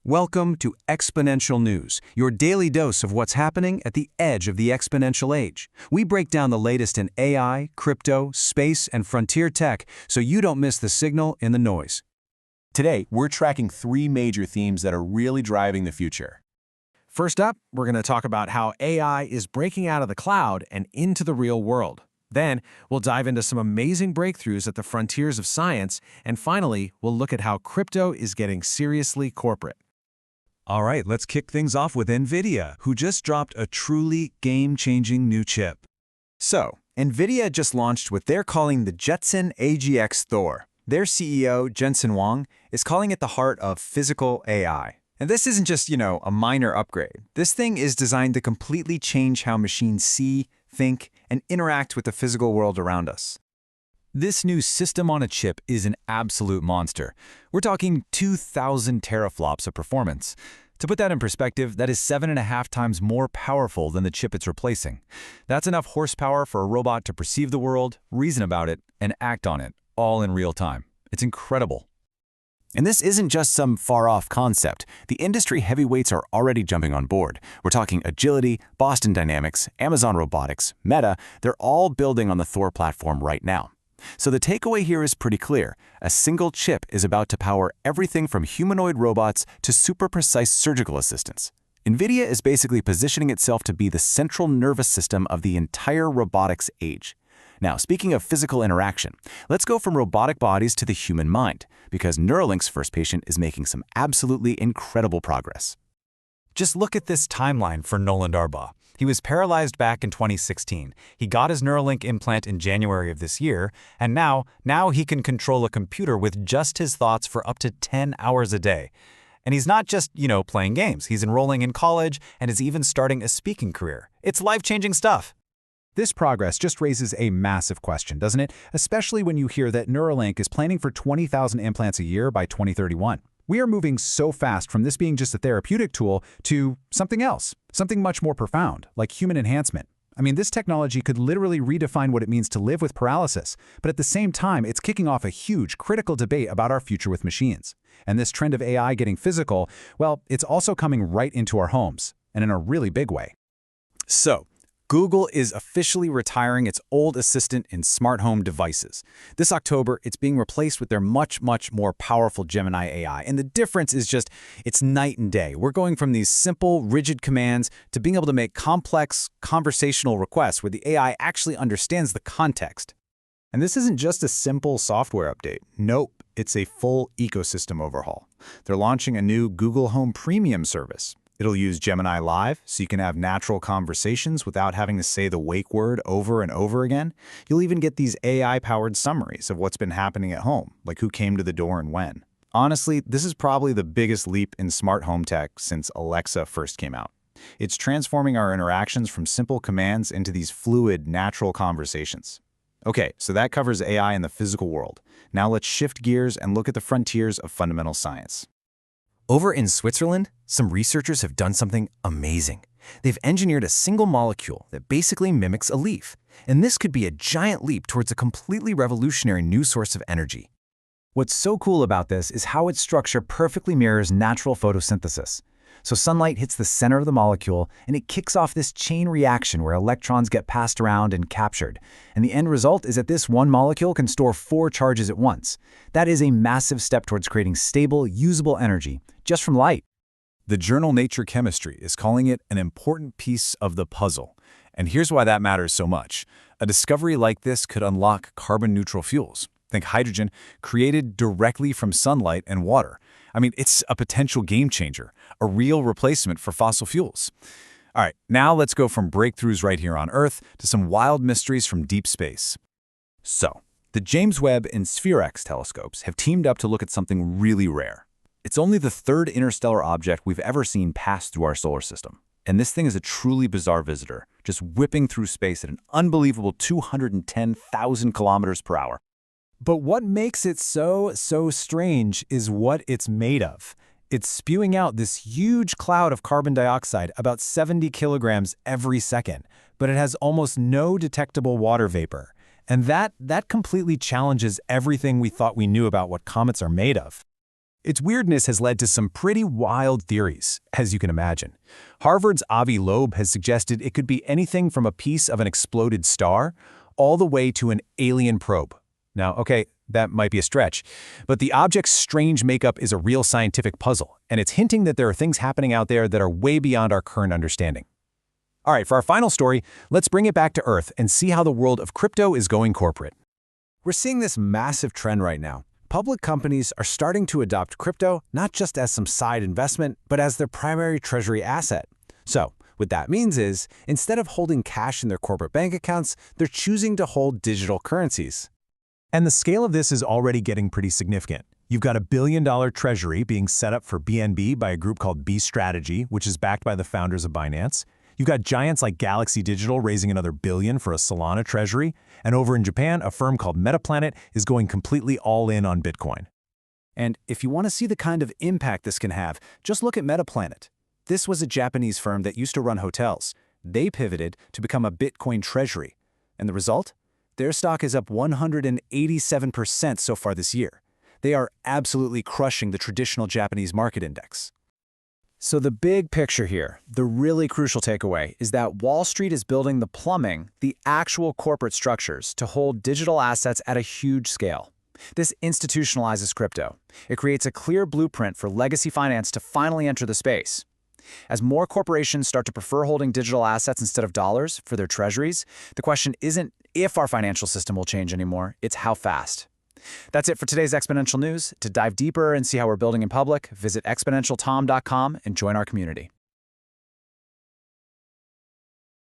Welcome to Exponential News, your daily dose of what's happening at the edge of the exponential age. We break down the latest in AI, crypto, space, and frontier tech so you don't miss the signal in the noise. Today, we're tracking three major themes that are really driving the future. First up, we're going to talk about how AI is breaking out of the cloud and into the real world. Then, we'll dive into some amazing breakthroughs at the frontiers of science, and finally, we'll look at how crypto is getting seriously corporate. All right, let's kick things off with NVIDIA, who just dropped a truly game-changing new chip. So, NVIDIA just launched what they're calling the Jetson AGX Thor. Their CEO, Jensen Huang, is calling it the heart of physical AI. And this isn't just, a minor upgrade. This thing is designed to completely change how machines see, think, and interact with the physical world around us. This new system on a chip is an absolute monster. We're talking 2,000 teraflops of performance. To put that in perspective, that is 7.5 times more powerful than the chip it's replacing. That's enough horsepower for a robot to perceive the world, reason about it, and act on it, all in real time. It's incredible. And this isn't just some far-off concept. The industry heavyweights are already jumping on board. We're talking Agility, Boston Dynamics, Amazon Robotics, Meta. They're all building on the Thor platform right now. So the takeaway here is pretty clear. A single chip is about to power everything from humanoid robots to super precise surgical assistants. NVIDIA is basically positioning itself to be the central nervous system of the entire robotics age. Now, speaking of physical interaction, let's go from robotic bodies to the human mind, because Neuralink's first patient is making some absolutely incredible progress. Just look at this timeline for Nolan Darbaugh. He was paralyzed back in 2016. He got his Neuralink implant in January of this year, and now he can control a computer with just his thoughts for up to 10 hours a day. And he's not just, playing games. He's enrolling in college and is even starting a speaking career. It's life-changing stuff. This progress just raises a massive question, doesn't it? Especially when you hear that Neuralink is planning for 20,000 implants a year by 2031. We are moving so fast from this being just a therapeutic tool to something else, something much more profound, like human enhancement. I mean, this technology could literally redefine what it means to live with paralysis, but at the same time, it's kicking off a huge, critical debate about our future with machines. And this trend of AI getting physical, well, it's also coming right into our homes, and in a really big way. So, Google is officially retiring its old assistant in smart home devices. This October, it's being replaced with their much more powerful Gemini AI. And the difference is just, it's night and day. We're going from these simple, rigid commands to being able to make complex, conversational requests where the AI actually understands the context. And this isn't just a simple software update. Nope, it's a full ecosystem overhaul. They're launching a new Google Home Premium service. It'll use Gemini Live, so you can have natural conversations without having to say the wake word over and over again. You'll even get these AI-powered summaries of what's been happening at home, like who came to the door and when. Honestly, this is probably the biggest leap in smart home tech since Alexa first came out. It's transforming our interactions from simple commands into these fluid, natural conversations. Okay, so that covers AI in the physical world. Now let's shift gears and look at the frontiers of fundamental science. Over in Switzerland, some researchers have done something amazing. They've engineered a single molecule that basically mimics a leaf. And this could be a giant leap towards a completely revolutionary new source of energy. What's so cool about this is how its structure perfectly mirrors natural photosynthesis. So sunlight hits the center of the molecule, and it kicks off this chain reaction where electrons get passed around and captured. And the end result is that this one molecule can store 4 charges at once. That is a massive step towards creating stable, usable energy, just from light. The journal Nature Chemistry is calling it an important piece of the puzzle. And here's why that matters so much. A discovery like this could unlock carbon-neutral fuels. Think hydrogen, created directly from sunlight and water. I mean, it's a potential game changer, a real replacement for fossil fuels. All right, now let's go from breakthroughs right here on Earth to some wild mysteries from deep space. So, the James Webb and SPHEREx telescopes have teamed up to look at something really rare. It's only the 3rd interstellar object we've ever seen pass through our solar system. And this thing is a truly bizarre visitor, just whipping through space at an unbelievable 210,000 kilometers per hour. But what makes it so strange is what it's made of. It's spewing out this huge cloud of carbon dioxide, about 70 kilograms every second, but it has almost no detectable water vapor. And that completely challenges everything we thought we knew about what comets are made of. Its weirdness has led to some pretty wild theories, as you can imagine. Harvard's Avi Loeb has suggested it could be anything from a piece of an exploded star all the way to an alien probe. Now, okay, that might be a stretch, but the object's strange makeup is a real scientific puzzle, and it's hinting that there are things happening out there that are way beyond our current understanding. All right, for our final story, let's bring it back to Earth and see how the world of crypto is going corporate. We're seeing this massive trend right now. Public companies are starting to adopt crypto not just as some side investment, but as their primary treasury asset. So, what that means is, instead of holding cash in their corporate bank accounts, they're choosing to hold digital currencies. And the scale of this is already getting pretty significant. You've got a billion-dollar treasury being set up for BNB by a group called B Strategy, which is backed by the founders of Binance. You've got giants like Galaxy Digital raising another billion for a Solana treasury. And over in Japan, a firm called Metaplanet is going completely all in on Bitcoin. And if you want to see the kind of impact this can have, just look at Metaplanet. This was a Japanese firm that used to run hotels. They pivoted to become a Bitcoin treasury. And the result? Their stock is up 187% so far this year. They are absolutely crushing the traditional Japanese market index. So the big picture here, the really crucial takeaway, is that Wall Street is building the plumbing, the actual corporate structures, to hold digital assets at a huge scale. This institutionalizes crypto. It creates a clear blueprint for legacy finance to finally enter the space. As more corporations start to prefer holding digital assets instead of dollars for their treasuries, the question isn't if our financial system will change anymore, it's how fast. That's it for today's Exponential News. To dive deeper and see how we're building in public, visit exponentialtom.com and join our community.